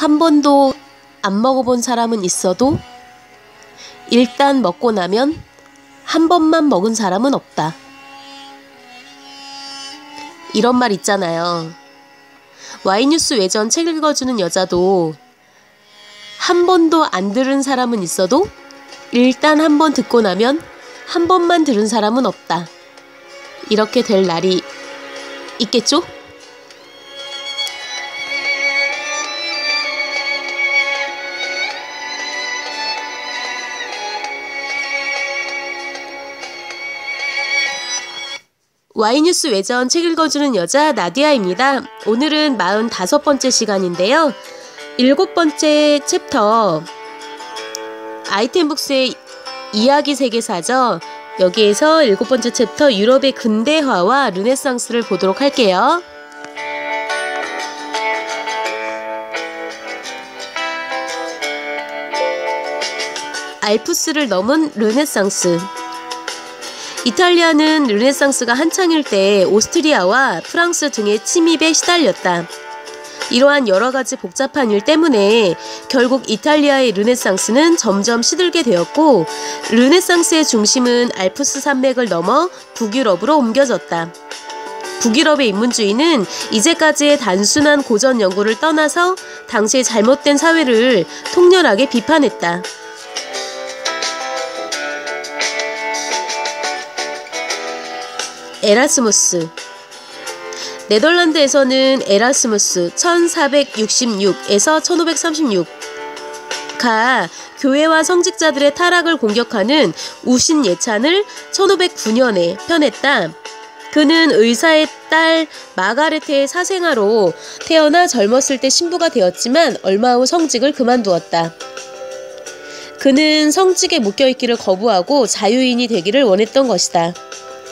한 번도 안 먹어본 사람은 있어도 일단 먹고 나면 한 번만 먹은 사람은 없다. 이런 말 있잖아요. Y뉴스 외전 책 읽어주는 여자도 한 번도 안 들은 사람은 있어도 일단 한 번 듣고 나면 한 번만 들은 사람은 없다. 이렇게 될 날이 있겠죠? Y뉴스 외전 책 읽어주는 여자 나디아입니다. 오늘은 45번째 시간인데요. 7번째 챕터 아이템북스의 이야기 세계사죠. 여기에서 7번째 챕터 유럽의 근대화와 르네상스를 보도록 할게요. 알프스를 넘은 르네상스. 이탈리아는 르네상스가 한창일 때 오스트리아와 프랑스 등의 침입에 시달렸다. 이러한 여러가지 복잡한 일 때문에 결국 이탈리아의 르네상스는 점점 시들게 되었고 르네상스의 중심은 알프스 산맥을 넘어 북유럽으로 옮겨졌다. 북유럽의 인문주의는 이제까지의 단순한 고전 연구를 떠나서 당시의 잘못된 사회를 통렬하게 비판했다. 에라스무스. 네덜란드에서는 에라스무스 1466에서 1536가 교회와 성직자들의 타락을 공격하는 우신 예찬을 1509년에 펴냈다. 그는 의사의 딸 마가레테의 사생아로 태어나 젊었을 때 신부가 되었지만 얼마 후 성직을 그만두었다. 그는 성직에 묶여있기를 거부하고 자유인이 되기를 원했던 것이다.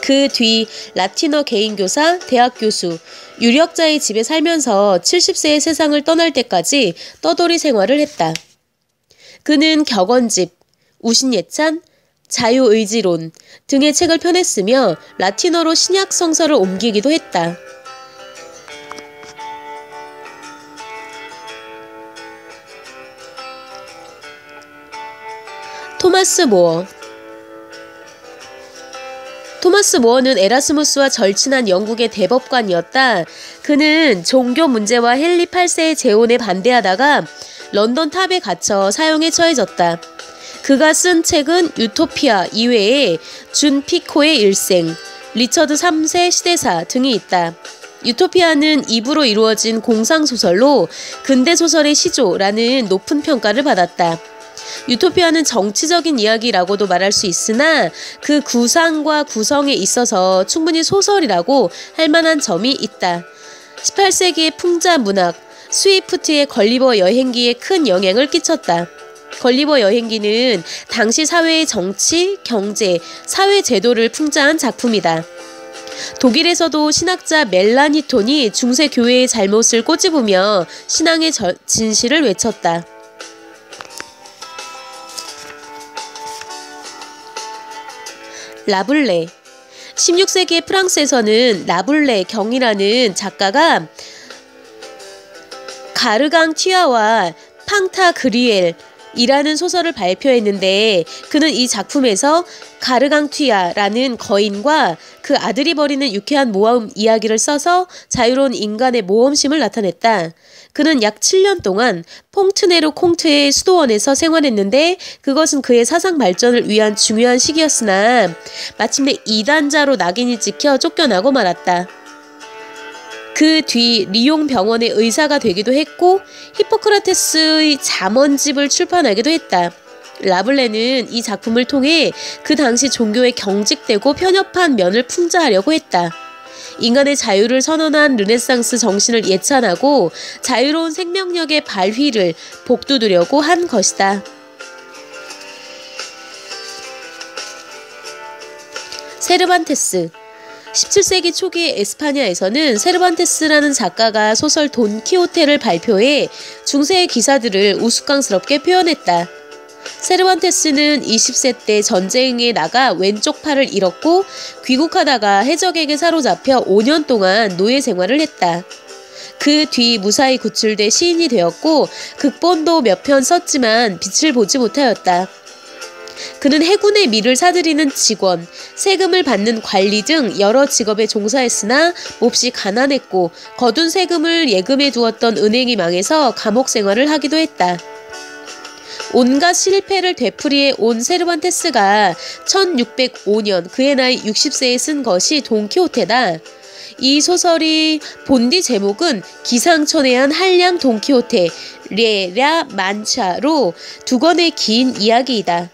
그 뒤 라틴어 개인교사, 대학교수, 유력자의 집에 살면서 70세의 세상을 떠날 때까지 떠돌이 생활을 했다. 그는 격언집, 우신예찬, 자유의지론 등의 책을 펴냈으며 라틴어로 신약 성서를 옮기기도 했다. 토마스 모어. 토마스 모어는 에라스무스와 절친한 영국의 대법관이었다. 그는 종교 문제와 헨리 8세의 재혼에 반대하다가 런던 탑에 갇혀 사형에 처해졌다. 그가 쓴 책은 유토피아 이외에 준 피코의 일생, 리처드 3세 시대사 등이 있다. 유토피아는 2부로 이루어진 공상소설로 근대소설의 시조라는 높은 평가를 받았다. 유토피아는 정치적인 이야기라고도 말할 수 있으나 그 구상과 구성에 있어서 충분히 소설이라고 할 만한 점이 있다. 18세기의 풍자 문학, 스위프트의 걸리버 여행기에 큰 영향을 끼쳤다. 걸리버 여행기는 당시 사회의 정치, 경제, 사회 제도를 풍자한 작품이다. 독일에서도 신학자 멜라니톤이 중세 교회의 잘못을 꼬집으며 신앙의 진실을 외쳤다. 라블레. 16세기의 프랑스에서는 라블레 경이라는 작가가 가르강 튀아와 팡타그리엘이라는 소설을 발표했는데 그는 이 작품에서 가르강 튀아라는 거인과 그 아들이 벌이는 유쾌한 모험 이야기를 써서 자유로운 인간의 모험심을 나타냈다. 그는 약 7년 동안 퐁트네르 콩트의 수도원에서 생활했는데 그것은 그의 사상 발전을 위한 중요한 시기였으나 마침내 이단자로 낙인이 찍혀 쫓겨나고 말았다. 그 뒤 리옹 병원의 의사가 되기도 했고 히포크라테스의 잠언집을 출판하기도 했다. 라블레는 이 작품을 통해 그 당시 종교에 경직되고 편협한 면을 풍자하려고 했다. 인간의 자유를 선언한 르네상스 정신을 예찬하고 자유로운 생명력의 발휘를 복두두려고 한 것이다. 세르반테스. 17세기 초기의 에스파냐에서는 세르반테스라는 작가가 소설 돈 키호테를 발표해 중세의 기사들을 우스꽝스럽게 표현했다. 세르반테스는 20세 때 전쟁에 나가 왼쪽 팔을 잃었고 귀국하다가 해적에게 사로잡혀 5년 동안 노예 생활을 했다. 그 뒤 무사히 구출돼 시인이 되었고 극본도 몇 편 썼지만 빛을 보지 못하였다. 그는 해군의 밀을 사들이는 직원, 세금을 받는 관리 등 여러 직업에 종사했으나 몹시 가난했고 거둔 세금을 예금해 두었던 은행이 망해서 감옥 생활을 하기도 했다. 온갖 실패를 되풀이해 온 세르반테스가 1605년 그의 나이 60세에 쓴 것이 돈키호테다. 이 소설이 본디 제목은 기상천외한 한량 돈키호테, 레랴 만차로 두 권의 긴 이야기이다.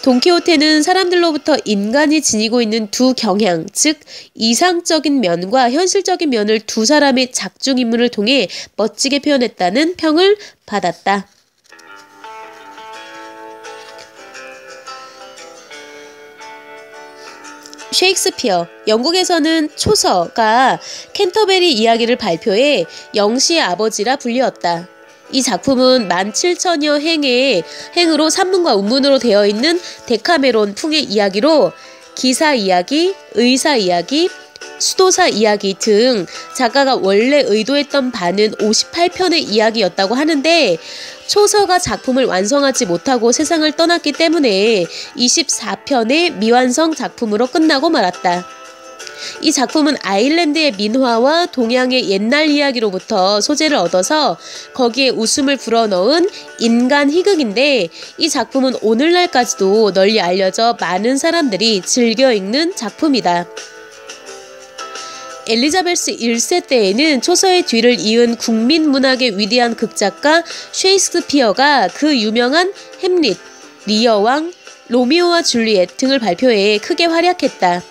돈키호테는 사람들로부터 인간이 지니고 있는 두 경향, 즉 이상적인 면과 현실적인 면을 두 사람의 작중인물을 통해 멋지게 표현했다는 평을 받았다. 셰익스피어, 영국에서는 초서가 캔터베리 이야기를 발표해 영시의 아버지라 불리웠다. 이 작품은 17,000여 행으로 산문과 운문으로 되어 있는 데카메론 풍의 이야기로 기사 이야기, 의사 이야기, 수도사 이야기 등 작가가 원래 의도했던 바는 58편의 이야기였다고 하는데 초서가 작품을 완성하지 못하고 세상을 떠났기 때문에 24편의 미완성 작품으로 끝나고 말았다. 이 작품은 아일랜드의 민화와 동양의 옛날 이야기로부터 소재를 얻어서 거기에 웃음을 불어넣은 인간 희극인데 이 작품은 오늘날까지도 널리 알려져 많은 사람들이 즐겨 읽는 작품이다. 엘리자베스 1세 때에는 초서의 뒤를 이은 국민문학의 위대한 극작가 셰익스피어가 그 유명한 햄릿, 리어왕, 로미오와 줄리엣 등을 발표해 크게 활약했다.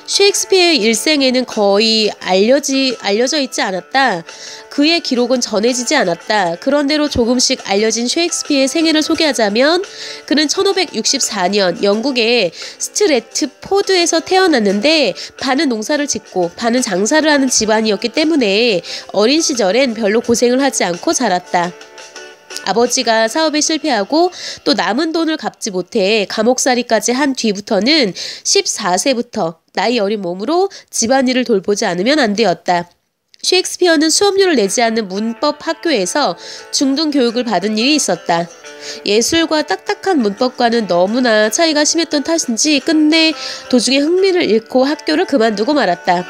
셰익스피어의 일생에는 거의 알려져 있지 않았다. 그의 기록은 전해지지 않았다. 그런대로 조금씩 알려진 셰익스피어의 생애를 소개하자면 그는 1564년 영국의 스트래트포드에서 태어났는데 반은 농사를 짓고 반은 장사를 하는 집안이었기 때문에 어린 시절엔 별로 고생을 하지 않고 자랐다. 아버지가 사업에 실패하고 또 남은 돈을 갚지 못해 감옥살이까지 한 뒤부터는 14세부터 나이 어린 몸으로 집안일을 돌보지 않으면 안 되었다. 셰익스피어는 수업료를 내지 않는 문법 학교에서 중등 교육을 받은 일이 있었다. 예술과 딱딱한 문법과는 너무나 차이가 심했던 탓인지 끝내 도중에 흥미를 잃고 학교를 그만두고 말았다.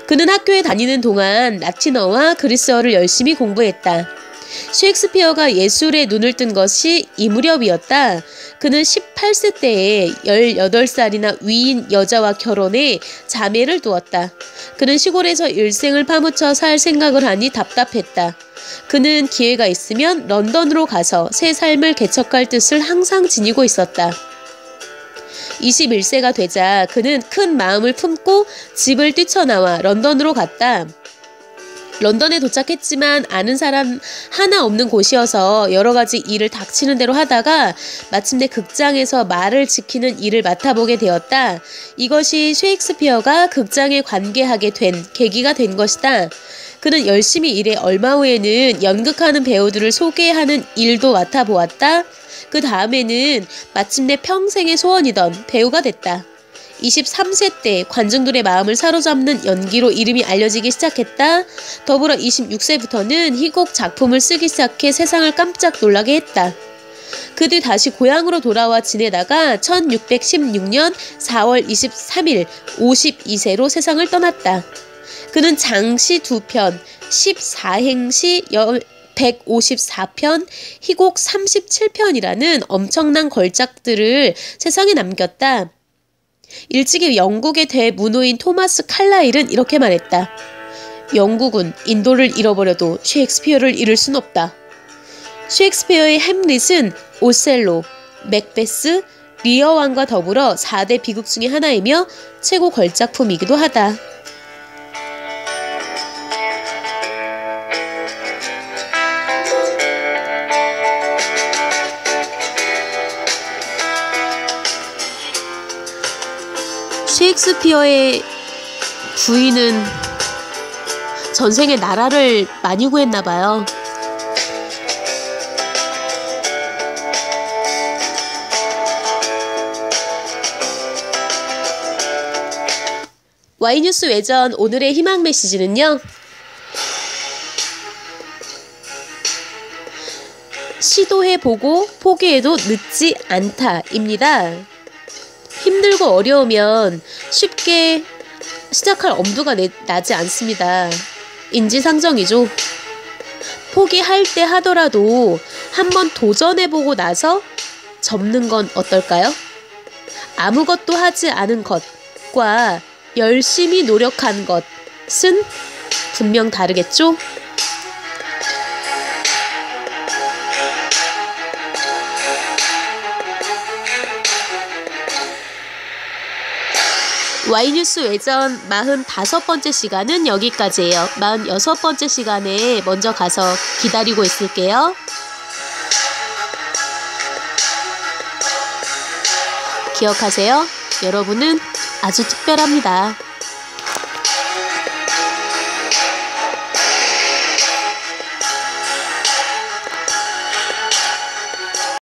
그는 학교에 다니는 동안 라틴어와 그리스어를 열심히 공부했다. 셰익스피어가 예술에 눈을 뜬 것이 이 무렵이었다. 그는 18세 때에 18살이나 위인 여자와 결혼해 자매를 두었다. 그는 시골에서 일생을 파묻혀 살 생각을 하니 답답했다. 그는 기회가 있으면 런던으로 가서 새 삶을 개척할 뜻을 항상 지니고 있었다. 21세가 되자 그는 큰 마음을 품고 집을 뛰쳐나와 런던으로 갔다. 런던에 도착했지만 아는 사람 하나 없는 곳이어서 여러가지 일을 닥치는 대로 하다가 마침내 극장에서 말을 지키는 일을 맡아보게 되었다. 이것이 셰익스피어가 극장에 관계하게 된 계기가 된 것이다. 그는 열심히 일해 얼마 후에는 연극하는 배우들을 소개하는 일도 맡아보았다. 그 다음에는 마침내 평생의 소원이던 배우가 됐다. 23세 때 관중들의 마음을 사로잡는 연기로 이름이 알려지기 시작했다. 더불어 26세부터는 희곡 작품을 쓰기 시작해 세상을 깜짝 놀라게 했다. 그 뒤 다시 고향으로 돌아와 지내다가 1616년 4월 23일 52세로 세상을 떠났다. 그는 장시 2편, 14행시 154편, 희곡 37편이라는 엄청난 걸작들을 세상에 남겼다. 일찍이 영국의 대문호인 토마스 칼라일은 이렇게 말했다. 영국은 인도를 잃어버려도 셰익스피어를 잃을 순 없다. 셰익스피어의 햄릿은 오셀로, 맥베스, 리어왕과 더불어 4대 비극 중의 하나이며 최고 걸작품이기도 하다. 셰익스피어의 부인은 전생에 나라를 많이 구했나봐요. 와이뉴스 외전 오늘의 희망 메시지는요. 시도해보고 포기해도 늦지 않다입니다. 힘들고 어려우면 쉽게 시작할 엄두가 나지 않습니다. 인지상정이죠. 포기할 때 하더라도 한번 도전해보고 나서 접는 건 어떨까요? 아무것도 하지 않은 것과 열심히 노력한 것은 분명 다르겠죠? Y뉴스 외전 45번째 시간은 여기까지예요. 46번째 시간에 먼저 가서 기다리고 있을게요. 기억하세요. 여러분은 아주 특별합니다.